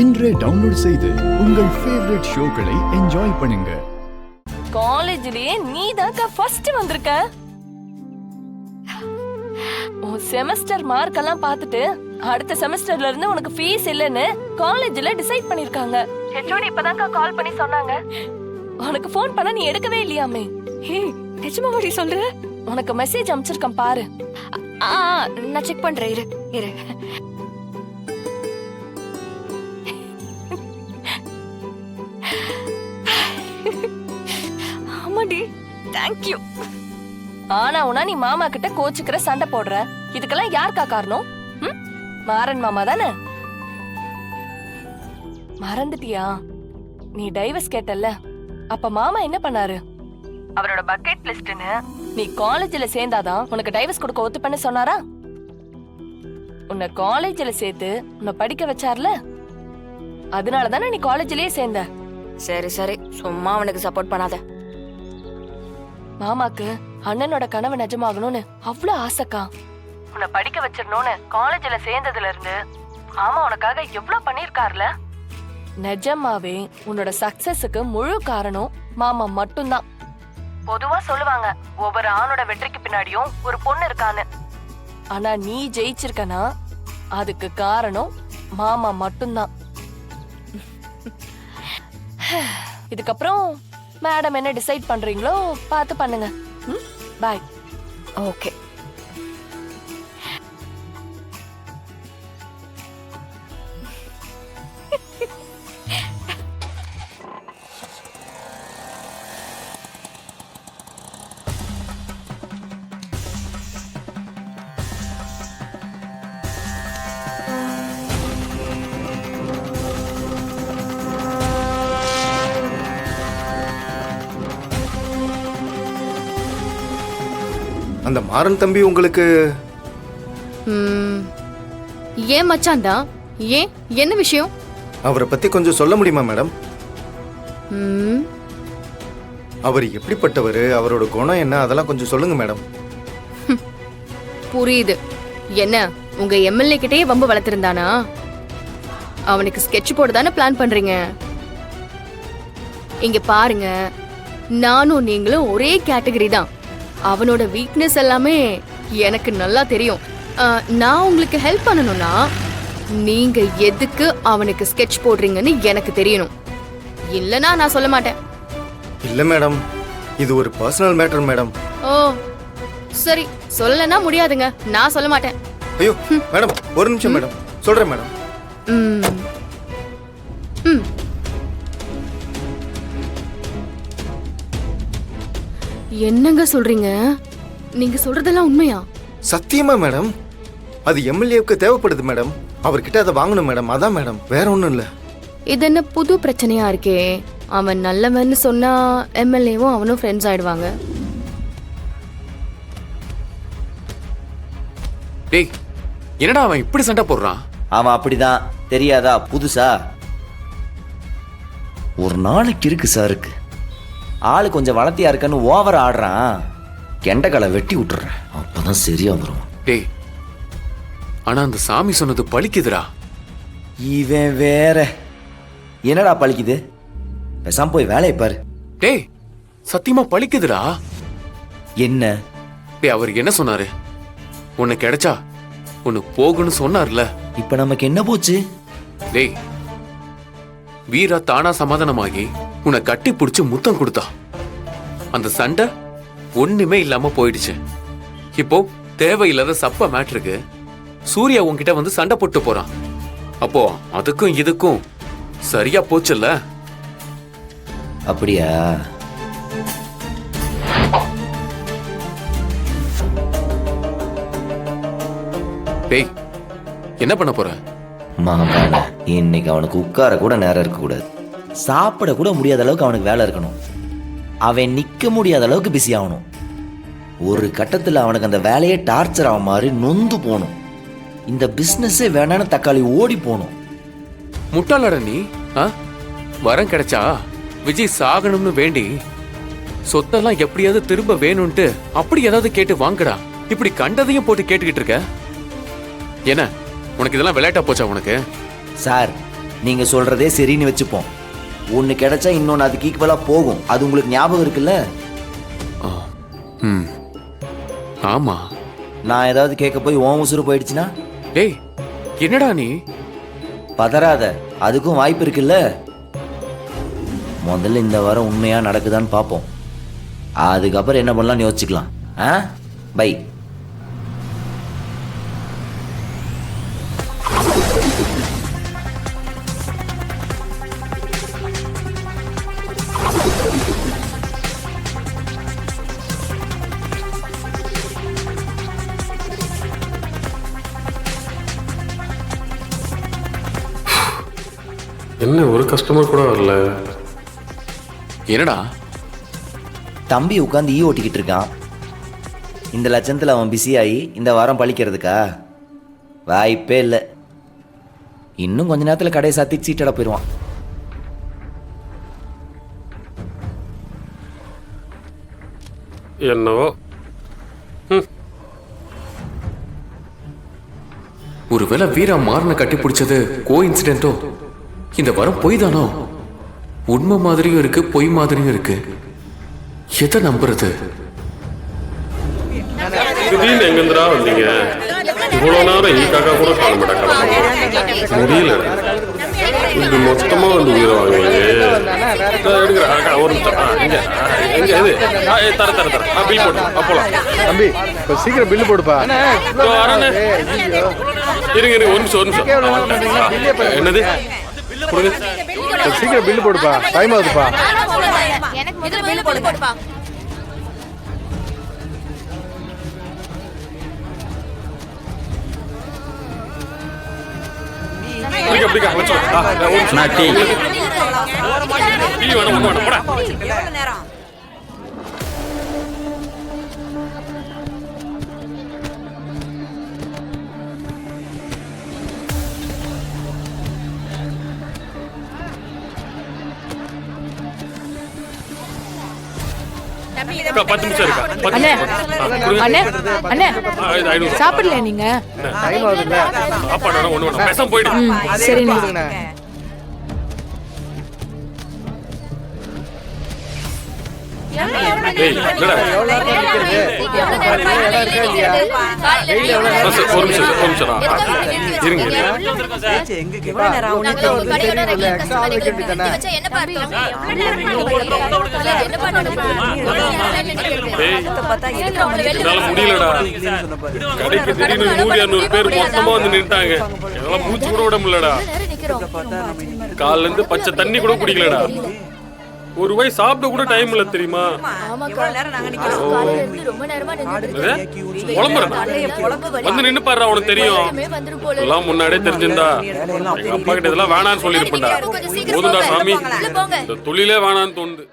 இன்றே டவுன்லோட் செய்து உங்கள் ஃபேவரட் ஷோக்களை என்ஜாய் பண்ணுங்க. காலேஜ்லயே நீ தான் ஃபர்ஸ்ட் வந்திருக்க. உன் செமஸ்டர் மார்க் எல்லாம் பார்த்துட்டு அடுத்த செமஸ்டர்ல இருந்து உனக்கு ஃபீஸ் இல்லன்னு காலேஜ்ல டிசைட் பண்ணிருக்காங்க. ஹெச்ஓடி இப்பதான் கால் பண்ணி சொன்னாங்க. உனக்கு ஃபோன் பண்ண நீ எடுக்கவே இல்லையாமே. நிஜமாடி சொல்ற? உனக்கு மெசேஜ் அனுப்பிச்சிருக்கேன் பாரு. நான் செக் பண்றேன், இரு. ஆமாடி, தேங்க் யூ. ஆனா உனா நீ மாமா கிட்ட கோச்சுக்கிற, சண்டை போடுற. இதுக்கெல்லாம் யாருக்கா காரணம்? மாறன் மாமா தானே. மறந்துட்டியா? நீ டைவர்ஸ் கேட்டல்ல, அப்ப மாமா என்ன பண்ணாரு? அவரோட பக்கெட் லிஸ்ட்னு நீ காலேஜ்ல சேர்ந்தாதான் உனக்கு டைவர்ஸ் கொடுக்க ஒத்துப்பன்னு சொன்னாரா? உன்னை காலேஜ்ல சேர்த்து உன்னை படிக்க வச்சார்ல, அதனாலதானே நீ காலேஜ்லயே சேர்ந்த. சரி, சும்மா அவனுக்கு சப்போர்ட் பண்ணாத. மாமாக்கு அண்ணனோட கனவு நிஜமாகணும்னு அவ்வளவு ஆசைக்கா. உன்னை படிக்க வச்சிடணும்னு காலேஜ்ல சேர்ந்ததுல இருந்து மாமா உனக்காக எவ்வளவு பண்ணிருக்காருல. நிஜமாவே உன்னோட சக்சஸுக்கு முழு காரணம் மாமா மட்டும்தான். பொதுவா சொல்லுவாங்க ஒவ்வொரு ஆணோட வெற்றிக்கு பின்னாடியும் ஒரு பொண்ணு இருக்கான்னு. ஆனா நீ ஜெயிச்சிருக்கனா அதுக்கு காரணம் மாமா மட்டும்தான். இதுக்கப்புறம் மேடம் என்ன டிசைட் பண்றீங்களோ பார்த்து பண்ணுங்க. பாய். ஓகே. அந்த மாறன் தம்பி உங்களுக்கு ஏன் மச்சான் தான்? ஏன், என்ன விஷயம்? அவரை பத்தி கொஞ்சம் சொல்ல முடியுமா மேடம்? அவர் எப்படிப்பட்டவர், அவரோட குணம் என்ன, அதெல்லாம் கொஞ்சம் சொல்லுங்க மேடம். புரியுது. என்ன உங்க எம்எல்ஏ கிட்டயே வம்பு வளர்த்திருந்தானா? அவனுக்கு ஸ்கெட்ச் போட தானே பிளான் பண்றீங்க? இங்க பாருங்க, நானும் நீங்களும் ஒரே கேட்டகரி தான். அவனோட வீக்னஸ் எல்லாமே எனக்கு நல்லா தெரியும். நான் உங்களுக்கு ஹெல்ப் பண்ணணும்னா நீங்க எதுக்கு அவனுக்கு ஸ்கெட்ச் போடுறீங்கன்னு எனக்கு தெரியணும். இல்லனா நான் சொல்ல மாட்டேன். இல்ல மேடம், இது ஒரு பர்சனல் மேட்டர் மேடம். ஓ சரி, சொல்லனா முடியாதுங்க, நான் சொல்ல மாட்டேன். ஐயோ மேடம், ஒரு நிமிஷம் மேடம், சொல்றேன் மேடம். என்னங்க சொல்றீங்க? நீங்க சொல்றதெல்லாம் உண்மையா? சத்தியமா மேடம், அது எம்எல்ஏவுக்கு தேவைப்படுது மேடம். அவர்கிட்ட அதை வாங்கணும் மேடம், அதான் மேடம், வேற ஒண்ணும் இல்ல. இது என்ன புது பிரச்சனையா இருக்கே? அவன் நல்லவன்னு சொன்னா எம்எல்ஏவும் அவனும் ஃப்ரெண்ட்ஸ் ஆயிடுவாங்க. டேய், என்னடா அவன் இப்படி சண்டை போடுறான்? அவன் அப்படிதான், தெரியாதா புதுசா? ஒரு நாளைக்கு இருக்கு சாருக்கு. ஆளு கொஞ்சம் வளர்த்தியா இருக்கன்னு ஓவர் ஆடுறான். கெண்டக்காலை வெட்டி விட்டுறேன், அப்பதான் சரியா வரும். டேய், ஆனா அந்த சாமி சொன்னது பலிக்குதுடா. இவன் வேற என்னடா பலிக்குது? பேசாம போய் வேலையை பாரு. டேய், சத்தியமா பலிக்குதுடா. என்ன? டேய், அவர் என்ன சொன்னாரு? உன்னை கிடைச்சா உன்னு போகணும்னு சொன்னார்ல. இப்ப நமக்கு என்ன போச்சு? டேய், வீரா தானா சமாதானமாகி உன்னை கட்டி பிடிச்சு முத்தம் கொடுத்தா. அந்த சண்டை ஒண்ணுமே இல்லாம போயிடுச்சு. இப்போ தேவையில்லாத சப்ப மேட்ருக்கு சூர்யா உன்கிட்ட வந்து சண்டை போட்டு போறான். அப்போ அதுக்கும் இதுக்கும் சரியா போச்சுல்ல? அப்படியா? டேய், என்ன பண்ண போற? மகான, இன்னைக்கு அவனுக்கு உட்கார கூட நேரம் இருக்க கூடாது. சாப்பிட கூட முடியாத அளவுக்கு அவனுக்கு வேலை இருக்கணும். அவன் நிக்க முடியாத அளவுக்கு பிஸி ஆகணும். ஒரு கட்டத்தில் அவனுக்கு அந்த வேலையே டார்ச்சர் ஆக மாதிரி நொந்து போகணும். இந்த பிசினஸே வேணான்னு தக்காளி ஓடி போகணும். முட்டாளட நீ? வரம் கிடைச்சா விஜய் சாகணும்னு வேண்டி சொத்தெல்லாம் எப்படியாவது திரும்ப வேணும்ட்டு அப்படி ஏதாவது கேட்டு வாங்கடா. இப்படி கண்டதையும் போட்டு கேட்டுக்கிட்டு இருக்க. என்ன உனக்கு இதெல்லாம் விளையாட்டா போச்சா உனக்கு? சார், நீங்க சொல்றதே சரின்னு வச்சுப்போம். ஒன்று கிடைச்சா இன்னொன்று அதுக்கு ஈக்குவலாக போகும். அது உங்களுக்கு ஞாபகம் இருக்குல்ல? ம் ஆமா. நான் ஏதாவது கேட்க போய் ஓம் உசுறு போயிடுச்சுன்னா? ஏய் என்னடா நீ? பதறாத, அதுக்கும் வாய்ப்பு இருக்குல்ல. முதல்ல இந்த வாரம் உண்மையா நடக்குதான்னு பார்ப்போம். அதுக்கப்புறம் என்ன பண்ணலாம்னு யோசிச்சுக்கலாம். ஆ பை. என்ன ஒரு கஸ்டமர் கூட வரல? என்னடா? தம்பி உட்காந்து ஓட்டிக்கிட்டு இருக்கான். இந்த லட்சத்தில் அவன் பிஸியாகி இந்த வாரம் பழிக்கிறதுக்கா? வாய்ப்பே இல்லை. இன்னும் கொஞ்ச நேரத்தில் கடையை சாத்தி சீட்டட போயிடுவான். என்னவோ. ஒருவேளை வீரா மாறனை கட்டி பிடிச்சது கோ இன்சிடென்ட்டோ? இந்த வாரம் பொய் தானோ? உண்மை மாதிரியும் இருக்கு, பொய் மாதிரியும் இருக்கு. எதை நம்புறது? திடீர்னு எங்கேருந்துடா வந்தீங்க? இவ்வளோ நேரம் ஈக்காக்கா கூட காண மாட்டேன். முடியல. இது மொத்தமாக வந்து உயிரை வாங்குவீங்க. எடுக்கிறேன் ஒரு நிமிஷம். எங்க இது தர தர தர பில் போட்டு அப்போலாம். தம்பி இப்போ சீக்கிரம் பில்லு போடுப்பா. வரேன்னு இருங்க இருங்க ஒரு நிமிஷம் ஒரு நிமிஷம். என்னது கொடுங்க. சீக்கிரம் பில்லு போடுப்பா, டைம் ஆகுதுப்பா. பிடிக்க பிடிக்க வச்சோம். டீ வேணும் ஒன்று வேணும் போட. அக்கா, 10 நிமிஷம் இருக்கா? 10 அண்ணே அண்ணே அண்ணே இது 500. சாப்பிடல நீங்க? டைம் ஆகுதுல்ல. சாப்பாடு வேணும் ஒன்று வேணும். பேசாம போயிடு. சரி ஏய் என்னடா? ஒரு நிமிஷம் ஒரு நிமிஷம். இருங்க என்னால முடியலடா. கடைக்கு திடீர்னு 100-200 பேர் மொத்தமா வந்து நின்ட்டாங்க. என்னால மூச்சு கூட விட முடியலடா. காலைல இருந்து பச்சை தண்ணி கூட குடிக்கலடா. ஒரு வாய் சாப்பிட கூட டைம் இல்ல தெரியுமா? வந்து நின்னு பாரு, உனக்கு தெரியும். எல்லாம் முன்னாடியே தெரிஞ்சிருந்தா எங்க அப்பா கிட்ட இதெல்லாம் வேணான்னு சொல்லிருப்பேன்டா. போதும்டா சாமி, இந்த தொழிலே வேணான்னு தோணுது.